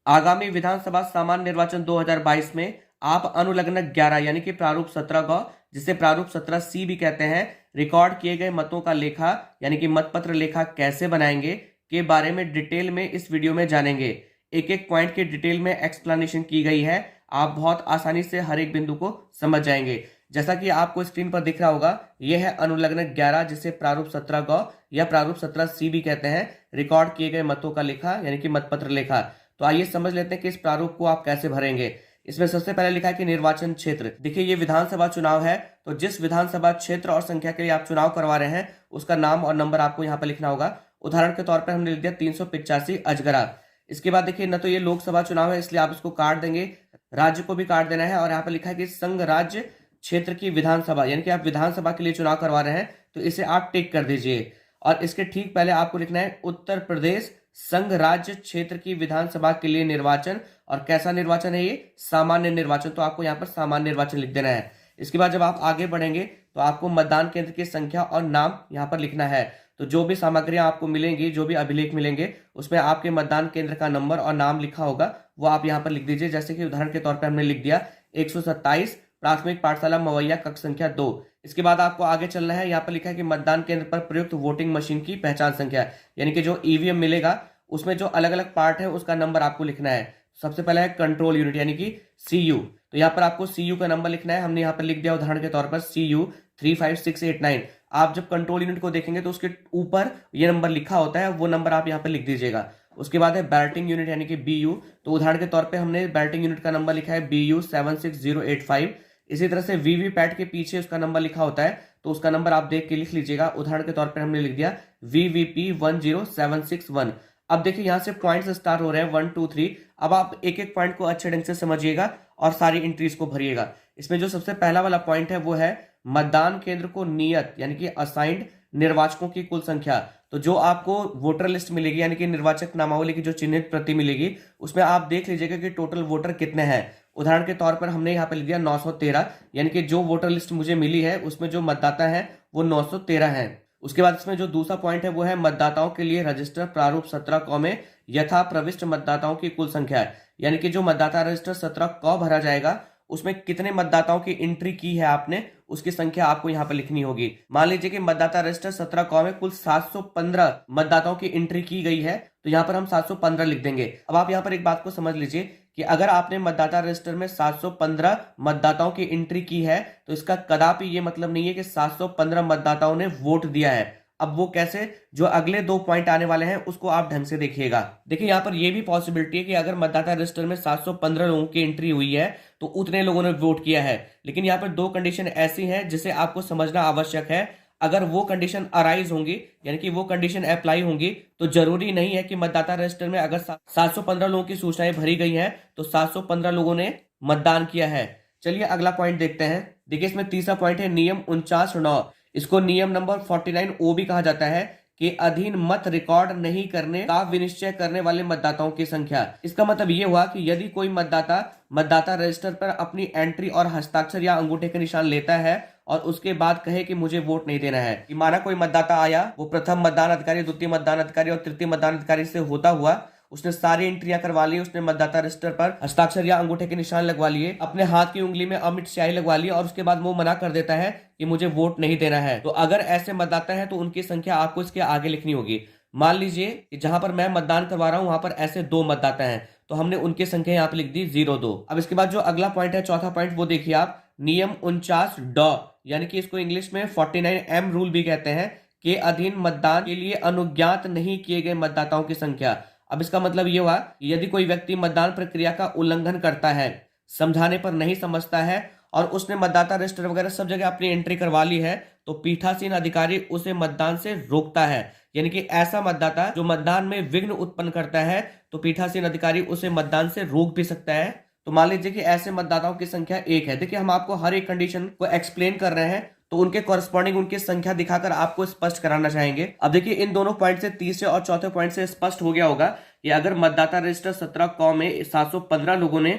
आगामी विधानसभा सामान्य निर्वाचन 2022 में आप अनुलग्नक 11 यानी कि प्रारूप 17 का, जिसे प्रारूप 17C भी कहते हैं, रिकॉर्ड किए गए मतों का लेखा यानी कि मतपत्र लेखा कैसे बनाएंगे के बारे में डिटेल में इस वीडियो में जानेंगे। एक एक पॉइंट के डिटेल में एक्सप्लेनेशन की गई है। आप बहुत आसानी से हर एक बिंदु को समझ जाएंगे। जैसा कि आपको स्क्रीन पर दिख रहा होगा, यह है अनुलग्नक 11 जिसे प्रारूप 17 का या प्रारूप 17C भी कहते हैं, रिकॉर्ड किए गए मतों का लेखा यानी कि मतपत्र लेखा। तो आइए समझ लेते हैं कि इस प्रारूप को आप कैसे भरेंगे। इसमें सबसे पहले लिखा है कि निर्वाचन क्षेत्र। देखिए, ये विधानसभा चुनाव है, तो जिस विधानसभा क्षेत्र और संख्या के लिए आप चुनाव करवा रहे हैं उसका नाम और नंबर आपको यहाँ पर लिखना होगा। उदाहरण के तौर पर हमने लिख दिया 385 अजगरा। इसके बाद देखिए, न तो ये लोकसभा चुनाव है इसलिए आप इसको काट देंगे, राज्य को भी काट देना है, और यहाँ पर लिखा है कि संघ राज्य क्षेत्र की विधानसभा, यानी कि आप विधानसभा के लिए चुनाव करवा रहे हैं तो इसे आप टिक कर दीजिए। और इसके ठीक पहले आपको लिखना है उत्तर प्रदेश संघ राज्य क्षेत्र की विधानसभा के लिए निर्वाचन। और कैसा निर्वाचन है ये? सामान्य निर्वाचन। तो आपको यहाँ पर सामान्य निर्वाचन लिख देना है। इसके बाद जब आप आगे बढ़ेंगे तो आपको मतदान केंद्र की संख्या और नाम यहाँ पर लिखना है। तो जो भी सामग्रियां आपको मिलेंगी, जो भी अभिलेख मिलेंगे, उसमें आपके मतदान केंद्र का नंबर और नाम लिखा होगा, वो आप यहाँ पर लिख दीजिए। जैसे कि उदाहरण के तौर पर हमने लिख दिया 127 प्राथमिक पाठशाला मवैया कक्ष संख्या 2। इसके बाद आपको आगे चलना है। यहाँ पर लिखा है कि मतदान केंद्र पर प्रयुक्त वोटिंग मशीन की पहचान संख्या, यानी कि जो ईवीएम मिलेगा उसमें जो अलग अलग पार्ट है उसका नंबर आपको लिखना है। सबसे पहला है कंट्रोल यूनिट यानी कि सीयू। तो यहाँ पर आपको सीयू का नंबर लिखना है। हमने यहाँ पर लिख दिया उदाहरण के तौर पर CU 35689। आप जब कंट्रोल यूनिट को देखेंगे तो उसके ऊपर ये नंबर लिखा होता है, वो नंबर आप यहाँ पर लिख दीजिएगा। उसके बाद है बैलेटिंग यूनिट यानी कि BU। तो उदाहरण के तौर पे हमने बैलेटिंग यूनिट का नंबर लिखा है BU 76085। इसी तरह से वीवीपैट के पीछे उसका नंबर लिखा होता है, तो उसका नंबर आप देख के लिख लीजिएगा। उदाहरण के तौर पर हमने लिख दिया VVP 10761। अब देखिए, यहाँ से पॉइंट्स स्टार्ट हो रहे हैं 1 2 3। अब आप एक एक पॉइंट को अच्छे ढंग से समझिएगा और सारी एंट्रीज को भरिएगा। इसमें जो सबसे पहला वाला पॉइंट है वो है मतदान केंद्र को नियत यानी कि असाइंड निर्वाचकों की कुल संख्या। तो जो आपको वोटर लिस्ट मिलेगी यानी कि निर्वाचक नामावली की जो चिन्हित प्रति मिलेगी, उसमें आप देख लीजिएगा कि टोटल वोटर कितने हैं। उदाहरण के तौर पर हमने यहाँ पे लिख दिया 913, यानी कि जो वोटर लिस्ट मुझे मिली है उसमें जो मतदाता है वो 913 है। उसके बाद इसमें जो दूसरा पॉइंट है वो है मतदाताओं के लिए रजिस्टर प्रारूप 17 क में यथा प्रविष्ट मतदाताओं की कुल संख्या है, यानी कि जो मतदाता रजिस्टर 17 क भरा जाएगा उसमें कितने मतदाताओं की एंट्री की है आपने, उसकी संख्या आपको यहाँ पर लिखनी होगी। मान लीजिए कि मतदाता रजिस्टर 17 क में कुल 715 मतदाताओं की एंट्री की गई है, तो यहाँ पर हम 715 लिख देंगे। अब आप यहाँ पर एक बात को समझ लीजिए कि अगर आपने मतदाता रजिस्टर में 715 मतदाताओं की एंट्री की है तो इसका कदापि ये मतलब नहीं है कि 715 मतदाताओं ने वोट दिया है। अब वो कैसे? जो अगले दो पॉइंट आने वाले हैं उसको आप ढंग से देखिएगा। देखिए, यहाँ पर ये भी पॉसिबिलिटी है कि अगर मतदाता रजिस्टर में 715 लोगों की एंट्री हुई है तो उतने लोगों ने वोट किया है, लेकिन यहाँ पर दो कंडीशन ऐसी हैं जिसे आपको समझना आवश्यक है। अगर वो कंडीशन अराइज होंगी यानी कि वो कंडीशन अप्लाई होंगी तो जरूरी नहीं है कि मतदाता रजिस्टर में अगर 715 लोगों की सूचनाएं भरी गई हैं तो 715 लोगों ने मतदान किया है। चलिए अगला पॉइंट देखते हैं। देखिए, इसमें तीसरा पॉइंट है नियम 49(9). इसको नियम नंबर 49O भी कहा जाता है कि अधीन मत रिकॉर्ड नहीं करने का विनिश्चय करने वाले मतदाताओं की संख्या। इसका मतलब ये हुआ कि यदि कोई मतदाता मतदाता रजिस्टर पर अपनी एंट्री और हस्ताक्षर या अंगूठे के निशान लेता है और उसके बाद कहे कि मुझे वोट नहीं देना है, कि माना कोई मतदाता आया, वो प्रथम मतदान अधिकारी, द्वितीय मतदान अधिकारी और तृतीय मतदान अधिकारी से होता हुआ उसने सारी एंट्रियां करवा ली, उसने मतदाता रजिस्टर पर हस्ताक्षर या अंगूठे के निशान लगवा लिए, अपने हाथ की उंगली में अमिट स्याही लगवा ली और उसके बाद वो मना कर देता है कि मुझे वोट नहीं देना है, तो अगर ऐसे मतदाता है तो उनकी संख्या आपको इसके आगे लिखनी होगी। मान लीजिए कि जहां पर मैं मतदान करवा रहा हूं वहां पर ऐसे दो मतदाता हैं, तो हमने उनकी संख्या यहाँ पे लिख दी 02। अब इसके बाद जो अगला पॉइंट है, चौथा पॉइंट, वो देखिए आप, नियम 49(ड), यानी कि इसको इंग्लिश में 49M रूल भी कहते हैं, के अधीन मतदान के लिए अनुज्ञात नहीं किए गए मतदाताओं की संख्या। अब इसका मतलब ये हुआ कि यदि कोई व्यक्ति मतदान प्रक्रिया का उल्लंघन करता है, समझाने पर नहीं समझता है और उसने मतदाता रजिस्टर वगैरह सब जगह अपनी एंट्री करवा ली है, तो पीठासीन अधिकारी उसे मतदान से रोकता है। यानी कि ऐसा मतदाता जो मतदान में विघ्न उत्पन्न करता है तो पीठासीन अधिकारी उसे मतदान से रोक भी सकता है। तो मान लीजिए कि ऐसे मतदाताओं की संख्या 1 है। देखिए, हम आपको हर एक कंडीशन को एक्सप्लेन कर रहे हैं तो उनके कॉरस्पॉन्डिंग उनकी संख्या दिखाकर आपको स्पष्ट कराना चाहेंगे। अब देखिए, इन दोनों पॉइंट से, तीसरे और चौथे पॉइंट से स्पष्ट हो गया होगा कि अगर मतदाता रजिस्टर 17 क में 715 लोगों ने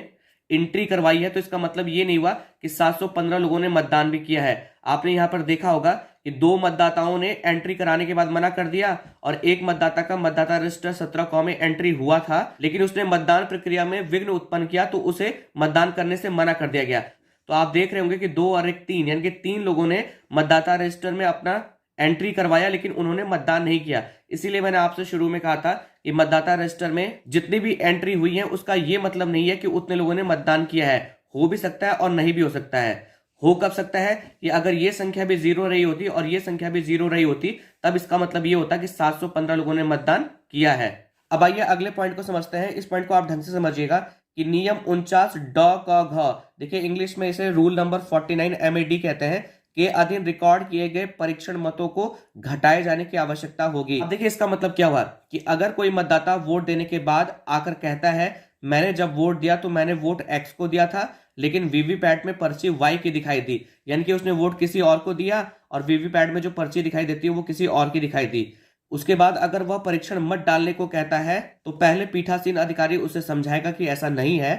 एंट्री करवाई है, तो इसका मतलब ये नहीं हुआ कि 715 लोगों ने मतदान भी किया है। आपने यहां पर देखा होगा कि 2 मतदाताओं ने एंट्री कराने के बाद मना कर दिया और एक मतदाता का मतदाता रजिस्टर 17 में एंट्री हुआ था, लेकिन उसने मतदान प्रक्रिया में विघ्न उत्पन्न किया, तो उसे मतदान करने से मना कर दिया गया। तो आप देख रहे होंगे कि 2 और 1 3 यानी कि 3 लोगों ने मतदाता रजिस्टर में अपना एंट्री करवाया, लेकिन उन्होंने मतदान नहीं किया। इसीलिए मैंने आपसे शुरू में कहा था कि मतदाता रजिस्टर में जितनी भी एंट्री हुई है उसका यह मतलब नहीं है कि उतने लोगों ने मतदान किया है। हो भी सकता है और नहीं भी हो सकता है। हो कब सकता है कि अगर ये संख्या भी 0 रही होती और ये संख्या भी 0 रही होती, तब इसका मतलब ये होता कि 715 लोगों ने मतदान किया है। अब आइए अगले पॉइंट को समझते हैं। इस पॉइंट को आप ढंग से समझिएगा कि नियम 49 ड क घ, देखिए इंग्लिश में इसे रूल नंबर 49 MAD कहते हैं, के अधीन रिकॉर्ड किए गए परीक्षण मतों को घटाए जाने की आवश्यकता होगी। अब देखिए इसका मतलब क्या हुआ कि अगर कोई मतदाता वोट देने के बाद आकर कहता है मैंने जब वोट दिया तो मैंने वोट X को दिया था, लेकिन वीवीपैट में पर्ची Y की दिखाई दी, यानी कि उसने वोट किसी और को दिया और वीवीपैट में जो पर्ची दिखाई देती है वो किसी और की दिखाई दी। उसके बाद अगर वह परीक्षण मत डालने को कहता है तो पहले पीठासीन अधिकारी उसे समझाएगा कि ऐसा नहीं है,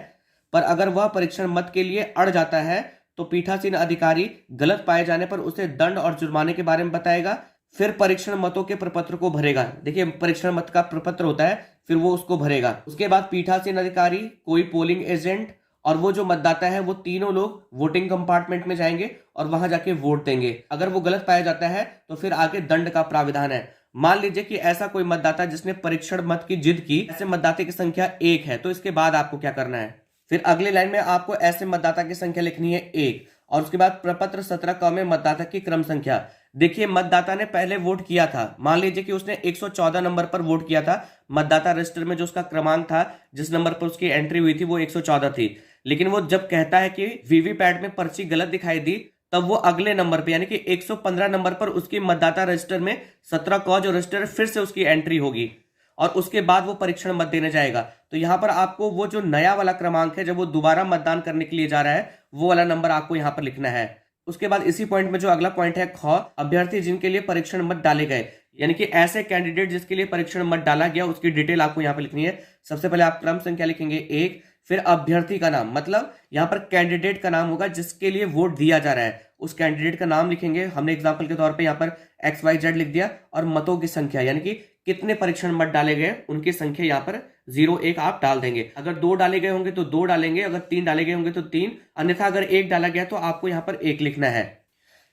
पर अगर वह परीक्षण मत के लिए अड़ जाता है तो पीठासीन अधिकारी गलत पाए जाने पर उसे दंड और जुर्माने के बारे में बताएगा, फिर परीक्षण मतों के प्रपत्र को भरेगा। देखिए परीक्षण मत का प्रपत्र होता है, फिर वो उसको भरेगा। उसके बाद पीठासीन अधिकारी, कोई पोलिंग एजेंट और वो जो मतदाता है, वो तीनों लोग वोटिंग कंपार्टमेंट में जाएंगे और वहां जाके वोट देंगे। अगर वो गलत पाया जाता है तो फिर आगे दंड का प्राविधान है। मान लीजिए कि ऐसा कोई मतदाता जिसने परीक्षण मत की जिद की, ऐसे मतदाता की संख्या 1 है, तो इसके बाद आपको क्या करना है, फिर अगले लाइन में आपको ऐसे मतदाता की संख्या लिखनी है 1 और उसके बाद प्रपत्र 17 में मतदाता की क्रम संख्या। देखिए मतदाता ने पहले वोट किया था, मान लीजिए कि उसने 114 नंबर पर वोट किया था, मतदाता रजिस्टर में जो उसका क्रमांक था, जिस नंबर पर उसकी एंट्री हुई थी वो 114 थी, लेकिन वो जब कहता है कि वीवीपैट में पर्ची गलत दिखाई दी, तब वो अगले नंबर पे यानी कि 115 नंबर पर उसकी मतदाता रजिस्टर में 17 क जो रजिस्टर फिर से उसकी एंट्री होगी और उसके बाद वो परीक्षण मत देने जाएगा। तो यहां पर आपको वो जो नया वाला क्रमांक है, जब वो दोबारा मतदान करने के लिए जा रहा है, वो वाला नंबर आपको यहां पर लिखना है। उसके बाद इसी पॉइंट में जो अगला पॉइंट है ख, अभ्यर्थी जिनके लिए परीक्षण मत डाले गए, यानी कि ऐसे कैंडिडेट जिसके लिए परीक्षण मत डाला गया, उसकी डिटेल आपको यहां पर लिखनी है। सबसे पहले आप क्रम संख्या लिखेंगे 1, फिर अभ्यर्थी का नाम, मतलब यहां पर कैंडिडेट का नाम होगा जिसके लिए वोट दिया जा रहा है, उस कैंडिडेट का नाम लिखेंगे। हमने एग्जांपल के तौर पे यहां पर XYZ लिख दिया और मतों की संख्या, यानी कि कितने परीक्षण मत डाले गए उनकी संख्या यहाँ पर 0 1 आप डाल देंगे। अगर 2 डाले गए होंगे तो 2 डालेंगे, अगर 3 डाले गए होंगे तो 3, अन्यथा अगर 1 डाला गया तो आपको यहाँ पर 1 लिखना है।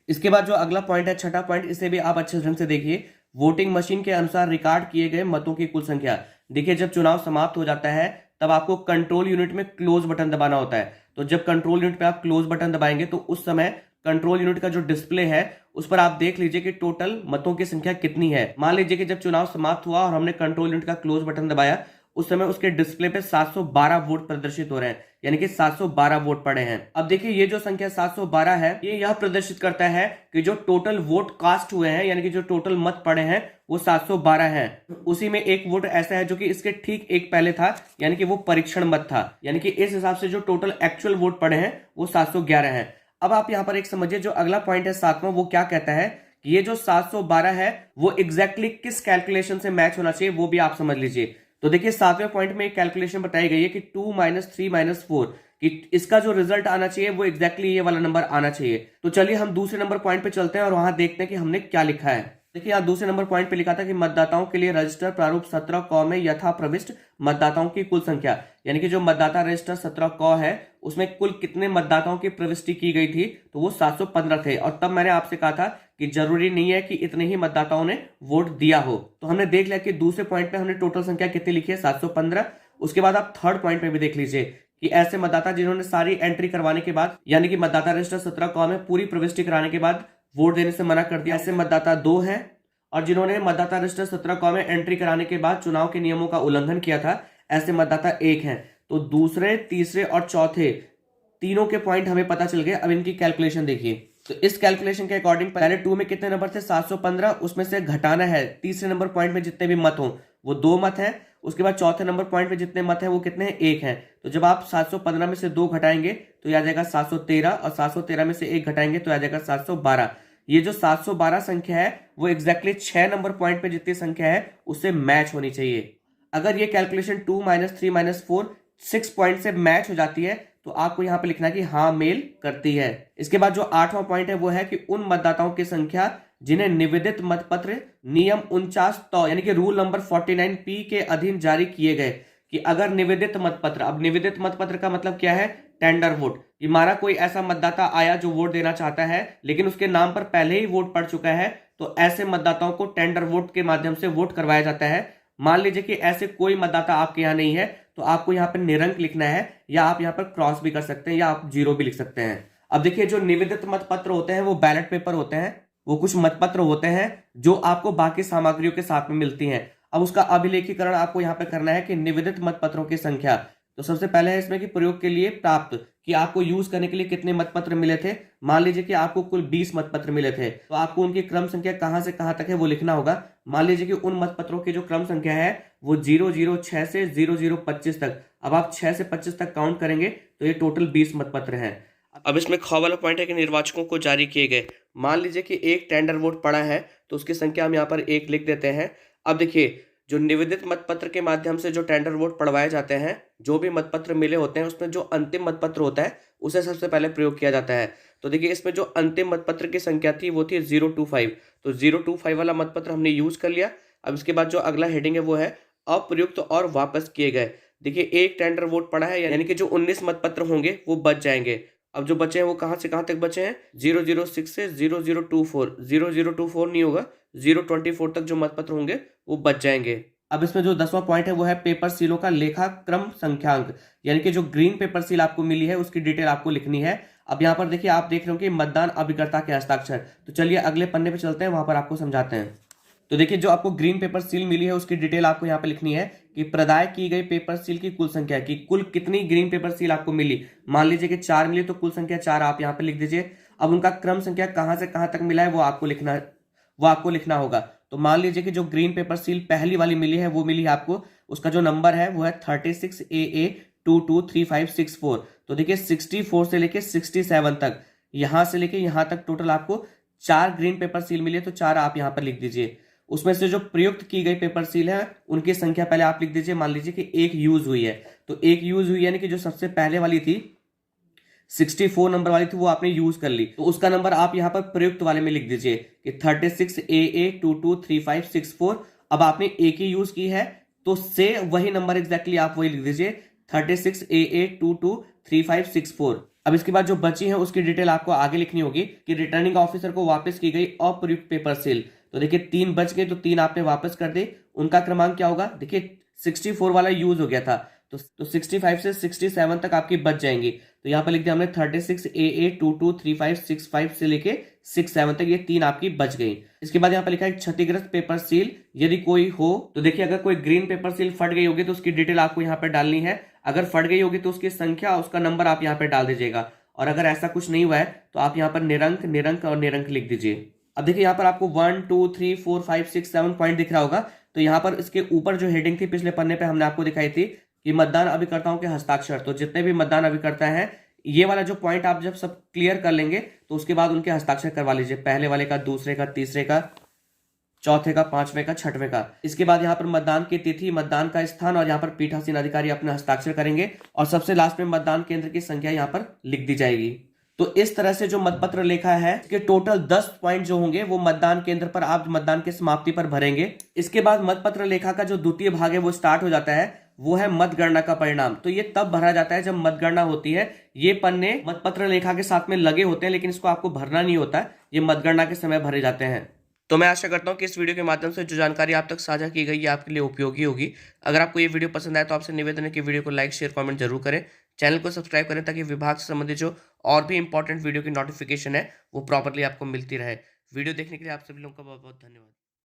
इसके बाद जो अगला पॉइंट है, छठा पॉइंट, इसे भी आप अच्छे ढंग से देखिए। वोटिंग मशीन के अनुसार रिकॉर्ड किए गए मतों की कुल संख्या। देखिए जब चुनाव समाप्त हो जाता है तब आपको कंट्रोल यूनिट में क्लोज बटन दबाना होता है। तो जब कंट्रोल यूनिट पे आप क्लोज बटन दबाएंगे तो उस समय कंट्रोल यूनिट का जो डिस्प्ले है उस पर आप देख लीजिए कि टोटल मतों की संख्या कितनी है। मान लीजिए कि जब चुनाव समाप्त हुआ और हमने कंट्रोल यूनिट का क्लोज बटन दबाया, उस समय उसके डिस्प्ले पे 712 वोट प्रदर्शित हो रहे हैं, यानी कि 712 वोट पड़े हैं। अब देखिए ये जो संख्या 712 है, ये यह प्रदर्शित करता है कि जो टोटल वोट कास्ट हुए हैं, यानी कि जो टोटल मत पड़े हैं वो 712 हैं। उसी में एक वोट ऐसा है जो कि इसके ठीक एक पहले था, यानी कि वो परीक्षण मत था, यानी कि इस हिसाब से जो टोटल एक्चुअल वोट पड़े हैं वो 711 हैं। अब आप यहां पर एक समझिए, जो अगला पॉइंट है 7वां, वो क्या कहता है कि ये जो 712 है वो एग्जैक्टली किस कैलकुलेशन से मैच होना चाहिए, वो भी आप समझ लीजिए। तो देखिए 7वें पॉइंट में एक कैलकुलेशन बताई गई है कि 2 - 3 - 4, कि इसका जो रिजल्ट आना चाहिए वो एग्जैक्टली ये वाला नंबर आना चाहिए। तो चलिए हम दूसरे नंबर पॉइंट पे चलते हैं और वहां देखते हैं कि हमने क्या लिखा है। देखिए यहाँ दूसरे नंबर पॉइंट पे लिखा था कि मतदाताओं के लिए रजिस्टर प्रारूप 17 क में यथा प्रविष्ट मतदाताओं की कुल संख्या, यानी कि जो मतदाता रजिस्टर 17 क है उसमें कुल कितने मतदाताओं की प्रविष्टि की गई थी, तो वो 715 थे। और तब मैंने आपसे कहा था कि जरूरी नहीं है कि इतने ही मतदाताओं ने वोट दिया हो। तो हमने देख लिया कि दूसरे पॉइंट में हमने टोटल संख्या कितनी लिखी है, 715। उसके बाद आप थर्ड पॉइंट में भी देख लीजिए कि ऐसे मतदाता जिन्होंने सारी एंट्री करवाने के बाद, यानी कि मतदाता रजिस्टर 17 क में पूरी प्रविष्टि कराने के बाद वोट देने से मना कर दिया, ऐसे मतदाता 2 हैं। और जिन्होंने मतदाता रजिस्टर 17 क में एंट्री कराने के बाद चुनाव के नियमों का उल्लंघन किया था, ऐसे मतदाता 1 हैं। तो दूसरे, तीसरे और चौथे तीनों के पॉइंट हमें पता चल गए। अब इनकी कैलकुलेशन देखिए। तो इस कैलकुलेशन के अकॉर्डिंग पहले 2 में कितने नंबर थे, 715, उसमें से घटाना है तीसरे नंबर पॉइंट में जितने भी मत हों वो 2 मत है। उसके बाद चौथे नंबर पॉइंट में जितने मत है वो कितने हैं, 1 है। तो जब आप 715 में से 2 घटाएंगे तो यह आ जाएगा 713, और 713 में से 1 घटाएंगे तो आ जाएगा 712। ये जो 712 संख्या है वो एग्जैक्टली 6 नंबर पॉइंट पे जितनी संख्या है उससे मैच होनी चाहिए। अगर ये कैलकुलेशन 2 - 3 - 4 6 पॉइंट से मैच हो जाती है तो आपको यहाँ पे लिखना है कि हाँ मेल करती है। इसके बाद जो 8वां पॉइंट है वो है कि उन मतदाताओं की संख्या जिन्हें निवेदित मतपत्र नियम 49 तो यानी कि रूल नंबर 49P के अधीन जारी किए गए, कि अगर निवेदित मतपत्र, अब निवेदित मतपत्र का मतलब क्या है, टेंडर वोट, कि हमारा कोई ऐसा मतदाता आया जो वोट देना चाहता है लेकिन उसके नाम पर पहले ही वोट पड़ चुका है, तो ऐसे मतदाताओं को टेंडर वोट के माध्यम से वोट करवाया जाता है। मान लीजिए कि ऐसे कोई मतदाता आपके यहाँ नहीं है, तो आपको यहाँ पर निरंक लिखना है, या आप यहाँ पर क्रॉस भी कर सकते हैं, या आप जीरो भी लिख सकते हैं। अब देखिए, जो निवेदित मतपत्र होते हैं वो बैलेट पेपर होते हैं, वो कुछ मतपत्र होते हैं जो आपको बाकी सामग्रियों के साथ में मिलती हैं। अब उसका अभिलेखीकरण आपको यहाँ पे करना है कि निवेदित मतपत्रों की संख्या। तो सबसे पहले है इसमें कि प्रयोग के लिए प्राप्त, कि आपको यूज करने के लिए कितने मतपत्र मिले थे। मान लीजिए कि आपको कुल 20 मतपत्र मिले थे, तो आपको उनकी क्रम संख्या कहां से कहां तक है वो लिखना होगा। मान लीजिए कि उन मतपत्रों की जो क्रम संख्या है वो 006 से 0025 तक। अब आप 6 से 25 तक काउंट करेंगे तो ये टोटल 20 मतपत्र हैं। अब इसमें ख वाला पॉइंट है कि निर्वाचकों को जारी किए गए। मान लीजिए कि एक टेंडर वोट पड़ा है, तो उसकी संख्या हम यहाँ पर 1 लिख देते हैं। अब देखिए, जो निवेदित मतपत्र के माध्यम से जो टेंडर वोट पड़वाए जाते हैं, जो भी मतपत्र मिले होते हैं उसमें जो अंतिम मतपत्र होता है उसे सबसे पहले प्रयोग किया जाता है। तो देखिए, इसमें जो अंतिम मतपत्र की संख्या थी वो थी 025, तो 025 वाला मतपत्र हमने यूज कर लिया। अब इसके बाद जो अगला हेडिंग है वो है अप्रयुक्त और वापस किए गए। देखिए, एक टेंडर वोट पड़ा है, यानी कि जो 19 मतपत्र होंगे वो बच जाएंगे। अब जो बचे हैं वो कहाँ से कहाँ तक बचे हैं, 006 से 0024, 0024 नहीं होगा, 024 तक जो मतपत्र होंगे वो बच जाएंगे। अब इसमें जो 10वां पॉइंट है वो है पेपर सीलों का लेखा क्रम संख्यांक, यानी कि जो ग्रीन पेपर सील आपको मिली है उसकी डिटेल आपको लिखनी है। अब यहाँ पर देखिए, आप देख रहे हो कि मतदान अभिकर्ता के हस्ताक्षर। तो चलिए अगले पन्ने पे चलते हैं, वहां पर आपको समझाते हैं। तो देखिए, जो आपको ग्रीन पेपर सील मिली है उसकी डिटेल आपको यहाँ पे लिखनी है कि प्रदाय की गई पेपर सील की कुल संख्या, की कुल कितनी ग्रीन पेपर सील आपको मिली। मान लीजिए कि 4 मिली, तो कुल संख्या 4 आप यहाँ पे लिख दीजिए। अब उनका क्रम संख्या कहां से कहां तक मिला है वो आपको लिखना होगा। तो मान लीजिए कि जो ग्रीन पेपर सील पहली वाली मिली है वो मिली है आपको, उसका जो नंबर है वो है 36AA223564। तो देखिए, 64 से लेके 67 तक, यहां से लेके यहां तक टोटल आपको 4 ग्रीन पेपर सील मिली है, तो 4 आप यहां पर लिख दीजिए। उसमें से जो प्रयुक्त की गई पेपर सील है उनकी संख्या पहले आप लिख दीजिए। मान लीजिए कि एक यूज हुई है, तो एक यूज हुई यानी कि जो सबसे पहले वाली थी 64 नंबर वाली थी वो आपने यूज कर ली, तो उसका नंबर आप यहाँ पर प्रयुक्त वाले में लिख दीजिए कि 36AA223564। अब आपने एक ही यूज की है तो से वही नंबर एग्जैक्टली आप वही लिख दीजिए 36AA223564। अब इसके बाद जो बची है उसकी डिटेल आपको आगे लिखनी होगी कि रिटर्निंग ऑफिसर को वापस की गई अप्रयुक्त पेपर सील। तो देखिए, 3 बच गए तो 3 आपने वापस कर दे। उनका क्रमांक क्या होगा, देखिए 64 वाला यूज हो गया था, तो 65 से 67 तक आपकी बच जाएंगी। तो यहाँ पर लिख दिया हमने 36AA223565 से लेके 67 तक, ये 3 आपकी बच गई। इसके बाद यहाँ पर लिखा है क्षतिग्रस्त पेपर सील यदि कोई हो। तो देखिए, अगर कोई ग्रीन पेपर सील फट गई होगी तो उसकी डिटेल आपको यहाँ पर डालनी है। अगर फट गई होगी तो उसकी संख्या, उसका नंबर आप यहाँ पे डाल दीजिएगा। और अगर ऐसा कुछ नहीं हुआ है तो आप यहाँ पर निरंक, निरंक और निरंक लिख दीजिए। अब देखिए, यहाँ पर आपको 1 2 3 4 5 6 7 पॉइंट दिख रहा होगा। तो यहाँ पर इसके ऊपर जो हेडिंग थी पिछले पन्ने पे हमने आपको दिखाई थी कि मतदान अभिकर्ताओं के हस्ताक्षर। तो जितने भी मतदान अभिकर्ता हैं, ये वाला जो पॉइंट आप जब सब क्लियर कर लेंगे तो उसके बाद उनके हस्ताक्षर करवा लीजिए, पहले वाले का, दूसरे का, तीसरे का, चौथे का, 5वें का, 6वें का। इसके बाद यहाँ पर मतदान की तिथि, मतदान का स्थान और यहाँ पर पीठासीन अधिकारी अपने हस्ताक्षर करेंगे। और सबसे लास्ट में मतदान केंद्र की संख्या यहाँ पर लिख दी जाएगी। तो इस तरह से जो मतपत्र लेखा है इसके टोटल 10 पॉइंट जो होंगे वो मतदान केंद्र पर आप मतदान के समाप्ति पर भरेंगे। इसके बाद मतपत्र लेखा का जो द्वितीय भाग है वो स्टार्ट हो जाता है, वो है मतगणना का परिणाम। तो ये तब भरा जाता है जब मतगणना होती है। ये पन्ने मतपत्र लेखा के साथ में लगे होते हैं, लेकिन इसको आपको भरना नहीं होता, ये मतगणना के समय भरे जाते हैं। तो मैं आशा करता हूं कि इस वीडियो के माध्यम से जो जानकारी आप तक साझा की गई है आपके लिए उपयोगी होगी। अगर आपको ये वीडियो पसंद आए तो आपसे निवेदन है कि वीडियो को लाइक, शेयर, कमेंट जरूर करें। चैनल को सब्सक्राइब करें ताकि विभाग से संबंधित जो और भी इंपॉर्टेंट वीडियो की नोटिफिकेशन है वो प्रॉपरली आपको मिलती रहे। वीडियो देखने के लिए आप सभी लोगों का बहुत बहुत धन्यवाद।